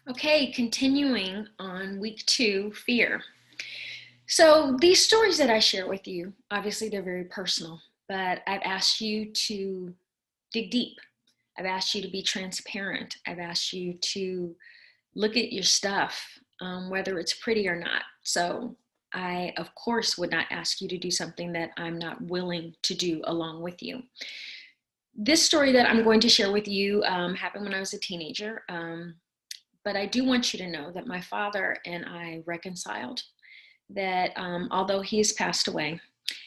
Okay, continuing on week 2, fear. So these stories that I share with you, obviously they're very personal, but I've asked you to dig deep. I've asked you to be transparent. I've asked you to look at your stuff, whether it's pretty or not. So I, of course, would not ask you to do something that I'm not willing to do along with you. This story that I'm going to share with you happened when I was a teenager. But I do want you to know that my father and I reconciled, that although he's passed away,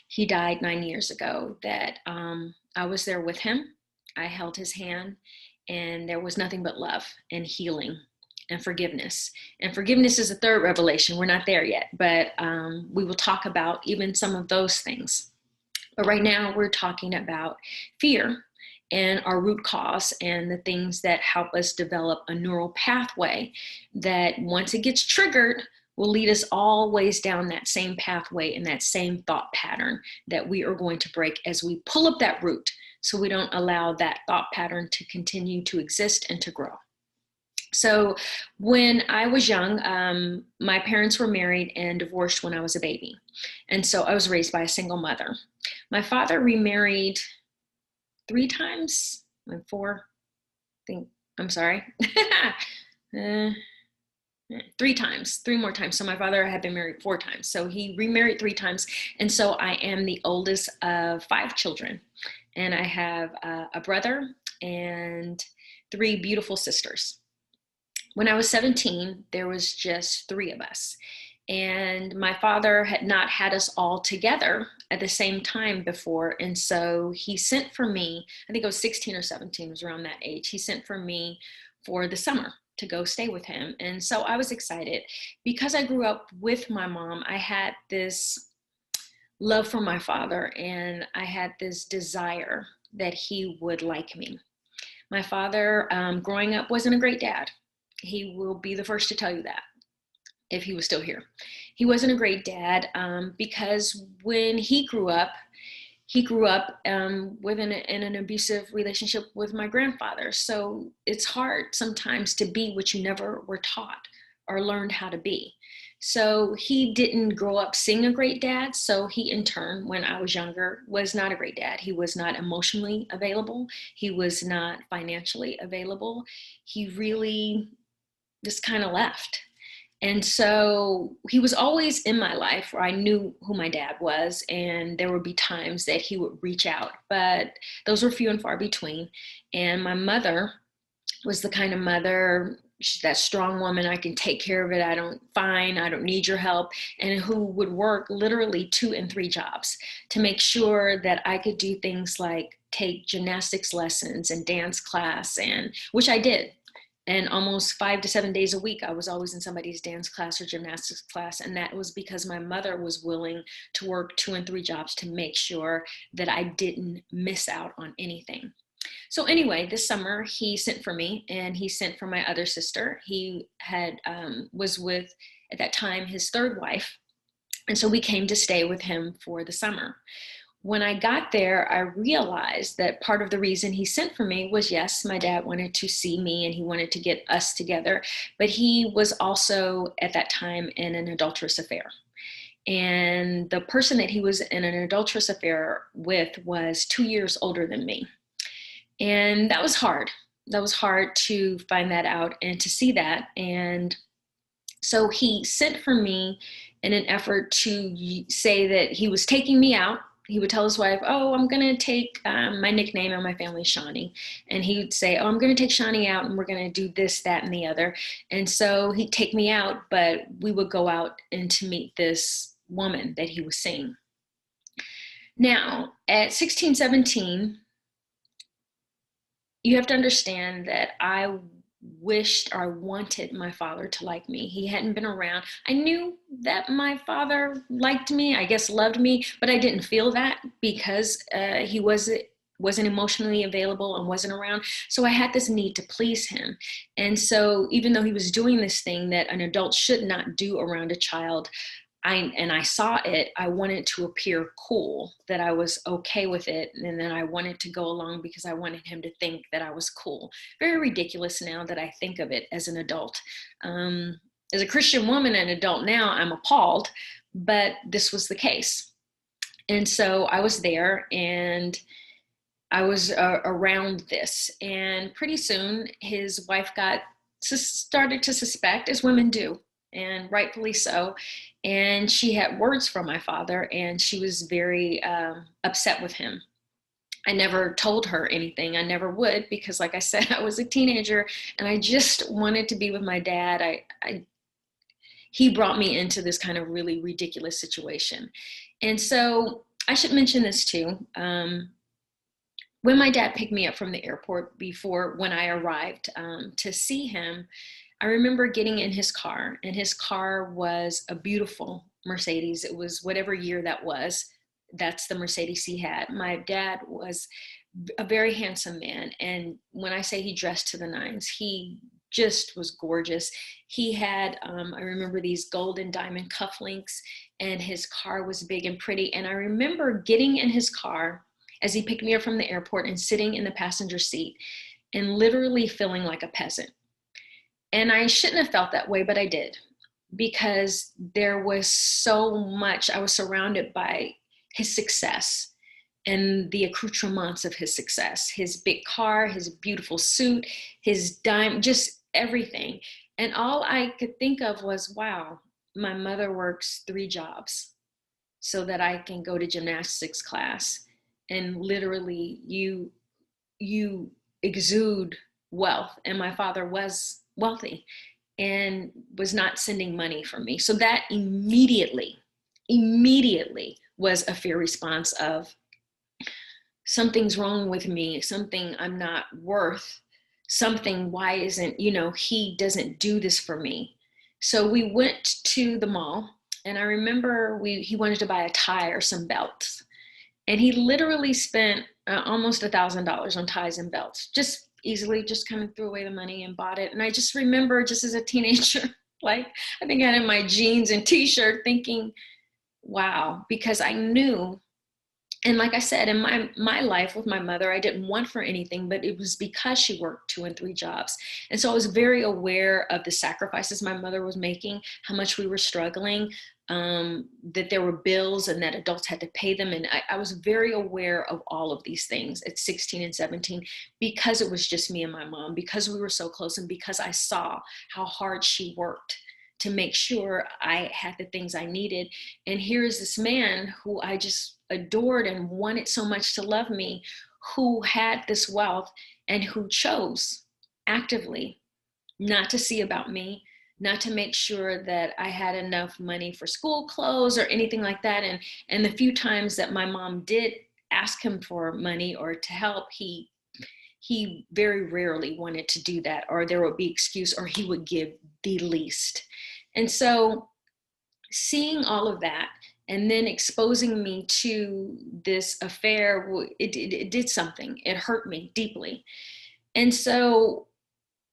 he died 9 years ago, that I was there with him. I held his hand, and there was nothing but love and healing and forgiveness. And forgiveness is a third revelation. We're not there yet, but we will talk about even some of those things. But right now, we're talking about fear and our root cause and the things that help us develop a neural pathway that once it gets triggered will lead us always down that same pathway and that same thought pattern that we are going to break as we pull up that root, so we don't allow that thought pattern to continue to exist and to grow. So when I was young, my parents were married and divorced when I was a baby. And so I was raised by a single mother. My father remarried 3 times, like four, I think, I'm sorry. 3 times, 3 more times. So my father had been married 4 times. So he remarried 3 times. And so I am the oldest of 5 children. And I have a brother and 3 beautiful sisters. When I was 17, there was just 3 of us. And my father had not had us all together at the same time before. And so he sent for me, I think I was 16 or 17, was around that age. He sent for me for the summer to go stay with him. And so I was excited. Because I grew up with my mom, I had this love for my father, and I had this desire that he would like me. My father, growing up, wasn't a great dad. He will be the first to tell you that, if he was still here. He wasn't a great dad because when he grew up in an abusive relationship with my grandfather. So it's hard sometimes to be what you never were taught or learned how to be. So he didn't grow up seeing a great dad. So he, in turn, when I was younger, was not a great dad. He was not emotionally available. He was not financially available. He really just kind of left. And so he was always in my life where I knew who my dad was, and there would be times that he would reach out, but those were few and far between. And my mother was the kind of mother, she's that strong woman, I can take care of it, I don't need your help, and who would work literally 2 and 3 jobs to make sure that I could do things like take gymnastics lessons and dance class, and which I did. And almost 5 to 7 days a week, I was always in somebody's dance class or gymnastics class. And that was because my mother was willing to work 2 and 3 jobs to make sure that I didn't miss out on anything. So anyway, this summer he sent for me, and he sent for my other sister. He had was with, at that time, his third wife. And so we came to stay with him for the summer. When I got there, I realized that part of the reason he sent for me was, yes, my dad wanted to see me and he wanted to get us together, but he was also at that time in an adulterous affair. And the person that he was in an adulterous affair with was 2 years older than me. And that was hard. That was hard to find that out and to see that. And so he sent for me in an effort to say that he was taking me out. He would tell his wife, oh, I'm going to take my nickname in my family, Shawnee. And he would say, oh, I'm going to take Shawnee out and we're going to do this, that, and the other. And so he'd take me out, but we would go out and to meet this woman that he was seeing. Now, at 16, 17, you have to understand that I wished or wanted my father to like me. He hadn't been around. I knew that my father liked me, I guess loved me, but I didn't feel that because he wasn't emotionally available and wasn't around. So I had this need to please him. And so even though he was doing this thing that an adult should not do around a child, I saw it, I wanted to appear cool, that I was okay with it. And then I wanted to go along because I wanted him to think that I was cool. Very ridiculous now that I think of it as an adult. As a Christian woman and adult now, I'm appalled, but this was the case. And so I was there and I was around this. And pretty soon his wife started to suspect, as women do, and rightfully so. And she had words from my father, and she was very upset with him. I never told her anything. I never would, because like I said, I was a teenager and I just wanted to be with my dad. He brought me into this kind of really ridiculous situation. And so I should mention this too. When my dad picked me up from the airport when I arrived to see him, I remember getting in his car, and his car was a beautiful Mercedes. It was whatever year that was. That's the Mercedes he had. My dad was a very handsome man. And when I say he dressed to the nines, he just was gorgeous. He had, I remember these gold and diamond cufflinks, and his car was big and pretty. And I remember getting in his car as he picked me up from the airport and sitting in the passenger seat and literally feeling like a peasant. And I shouldn't have felt that way, but I did, because there was so much. I was surrounded by his success and the accoutrements of his success, his big car, his beautiful suit, his dime, just everything. And all I could think of was, wow, my mother works 3 jobs so that I can go to gymnastics class. And literally you exude wealth. And my father was wealthy and was not sending money for me. So that immediately was a fear response of, something's wrong with me, something I'm not worth, something, why isn't, he doesn't do this for me. So we went to the mall, and I remember he wanted to buy a tie or some belts. And he literally spent almost $1,000 on ties and belts, just easily, just kind of threw away the money and bought it. And I just remember, just as a teenager, like I think I had in my jeans and t-shirt, thinking, wow, because I knew. And like I said, in my life with my mother, I didn't want for anything, but it was because she worked 2 and 3 jobs. And so I was very aware of the sacrifices my mother was making, how much we were struggling, that there were bills and that adults had to pay them. And I was very aware of all of these things at 16 and 17, because it was just me and my mom, because we were so close, and because I saw how hard she worked to make sure I had the things I needed. And here is this man who I just adored and wanted so much to love me, who had this wealth and who chose actively not to see about me, not to make sure that I had enough money for school clothes or anything like that. And the few times that my mom did ask him for money or to help, he very rarely wanted to do that, or there would be excuse, or he would give the least. And so seeing all of that and then exposing me to this affair, it did something. It hurt me deeply. And so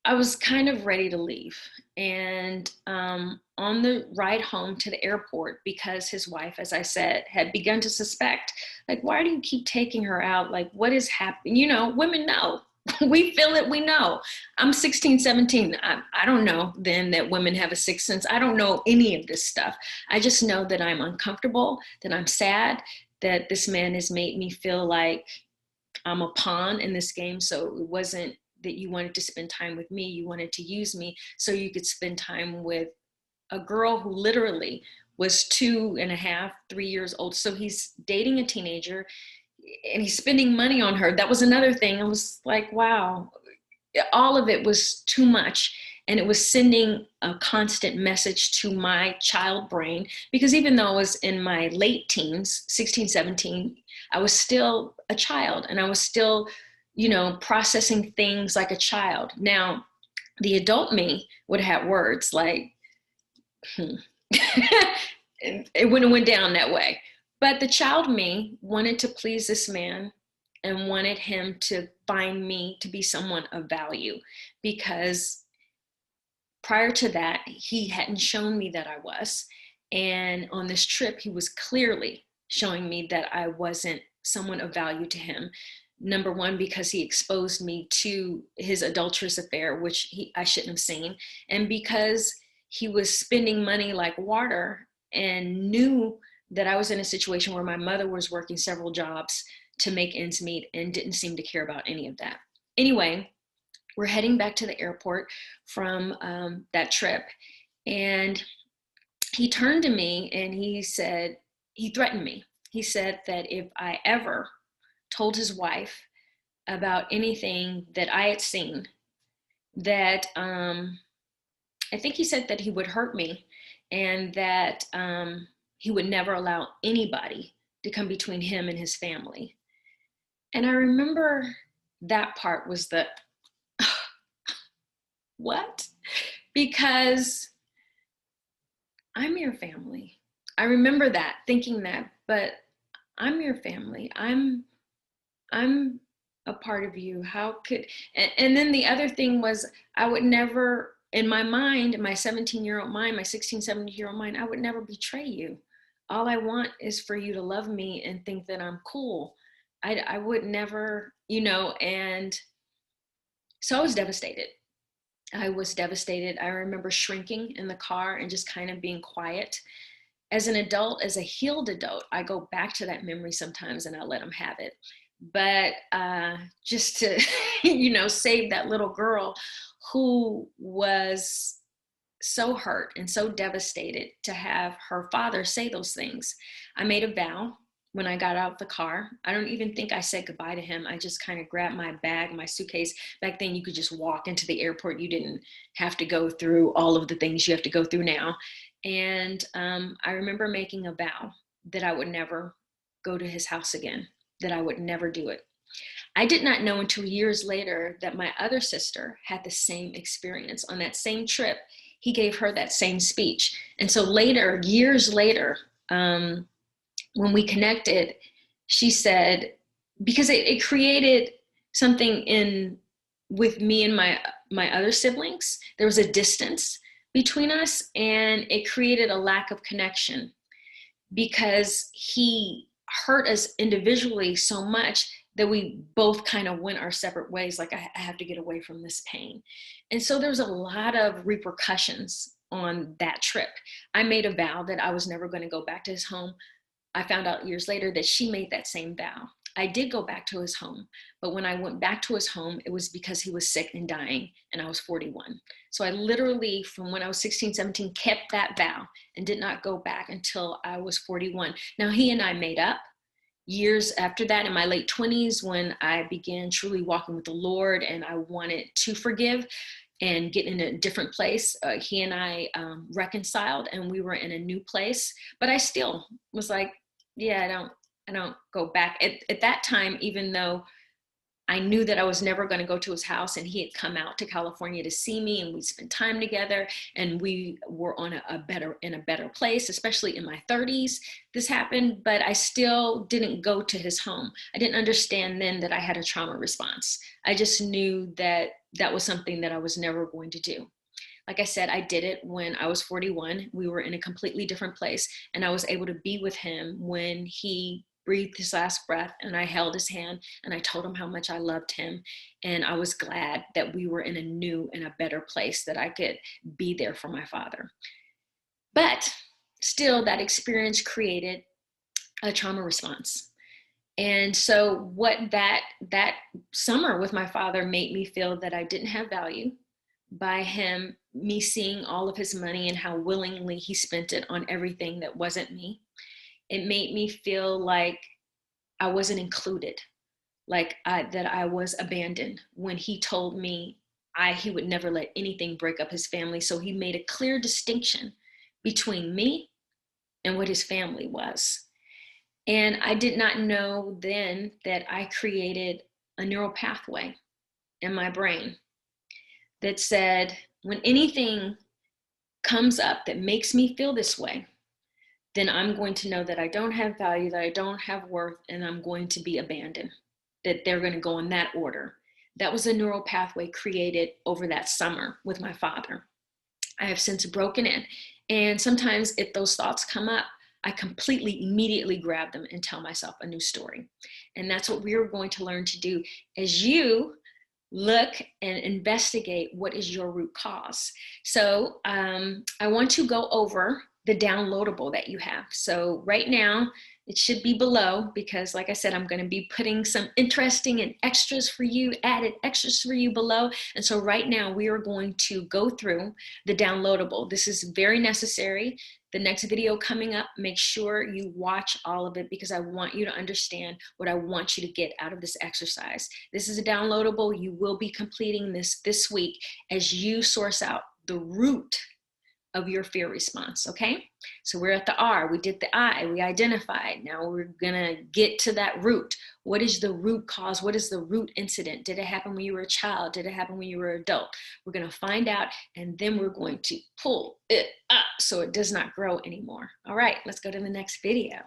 I was kind of ready to leave. And on the ride home to the airport, because his wife, as I said, had begun to suspect, like, why do you keep taking her out? Like, what is happening? Women know. We feel it, we know. I'm 16, 17. I don't know then that women have a sixth sense. I don't know any of this stuff. I just know that I'm uncomfortable, that I'm sad, that this man has made me feel like I'm a pawn in this game. So it wasn't that you wanted to spend time with me. You wanted to use me so you could spend time with a girl who literally was 2.5, 3 years old. So he's dating a teenager and he's spending money on her. That was another thing. I was like, wow, all of it was too much. And it was sending a constant message to my child brain, because even though I was in my late teens, 16, 17, I was still a child, and I was still, processing things like a child. Now, the adult me would have words like, it wouldn't have went down that way. But the child me wanted to please this man and wanted him to find me to be someone of value, because prior to that, he hadn't shown me that I was. And on this trip, he was clearly showing me that I wasn't someone of value to him. Number one, because he exposed me to his adulterous affair, which I shouldn't have seen. And because he was spending money like water and knew that I was in a situation where my mother was working several jobs to make ends meet and didn't seem to care about any of that. Anyway, we're heading back to the airport from that trip. And he turned to me and he threatened me. He said that if I ever told his wife about anything that I had seen, that I think he said that he would hurt me, and that he would never allow anybody to come between him and his family. And I remember that part was the what? Because I'm your family. I remember that, thinking that, but I'm your family. I'm a part of you. How could, and then the other thing was, I would never, in my mind, my 17-year-old mind, my 16, 17-year-old mind, I would never betray you. All I want is for you to love me and think that I'm cool. I would never, and so I was devastated. I was devastated. I remember shrinking in the car and just kind of being quiet. As an adult, as a healed adult, I go back to that memory sometimes and I let him have it. But just to, save that little girl who was so hurt and so devastated to have her father say those things, I made a vow when I got out of the car. I don't even think I said goodbye to him. I just kind of grabbed my bag, my suitcase. Back then, you could just walk into the airport. You didn't have to go through all of the things you have to go through now. And I remember making a vow that I would never go to his house again, that I would never do it. I did not know until years later that my other sister had the same experience. On that same trip, he gave her that same speech. And so later, years later, when we connected, she said, because it created something with me and my other siblings, there was a distance between us, and it created a lack of connection because he hurt us individually so much that we both kind of went our separate ways. Like, I have to get away from this pain. And so there was a lot of repercussions on that trip. I made a vow that I was never going to go back to his home. I found out years later that she made that same vow. I did go back to his home, but when I went back to his home, it was because he was sick and dying, and I was 41. So I literally, from when I was 16, 17, kept that vow and did not go back until I was 41. Now, he and I made up years after that, in my late 20s, when I began truly walking with the Lord and I wanted to forgive and get in a different place. He and I reconciled, and we were in a new place, but I still was like, yeah, I don't go back. At that time, even though I knew that I was never going to go to his house, and he had come out to California to see me, and we spent time together, and we were on in a better place, especially in my 30s. This happened, but I still didn't go to his home. I didn't understand then that I had a trauma response. I just knew that that was something that I was never going to do. Like I said, I did it when I was 41. We were in a completely different place, and I was able to be with him when he breathed his last breath, and I held his hand and I told him how much I loved him. And I was glad that we were in a new and a better place, that I could be there for my father. But still, that experience created a trauma response. And so what that summer with my father made me feel that I didn't have value by me seeing all of his money and how willingly he spent it on everything that wasn't me. It made me feel like I wasn't included, like that I was abandoned, when he told me he would never let anything break up his family. So he made a clear distinction between me and what his family was. And I did not know then that I created a neural pathway in my brain that said, when anything comes up that makes me feel this way, then I'm going to know that I don't have value, that I don't have worth, and I'm going to be abandoned, that they're going to go in that order. That was a neural pathway created over that summer with my father. I have since broken it, And sometimes if those thoughts come up, I completely immediately grab them and tell myself a new story. And that's what we're going to learn to do as you look and investigate what is your root cause. So I want to go over the downloadable that you have. So right now, it should be below because like I said, I'm going to be putting some interesting and extras for you, added extras for you below. And so right now we are going to go through the downloadable. This is very necessary. The next video coming up, make sure you watch all of it because I want you to understand what I want you to get out of this exercise. This is a downloadable. You will be completing this week as you source out the root of your fear response, okay? So we're at the R, we did the I, we identified. Now we're gonna get to that root. What is the root cause? What is the root incident? Did it happen when you were a child? Did it happen when you were an adult? We're gonna find out, and then we're going to pull it up so it does not grow anymore. All right, let's go to the next video.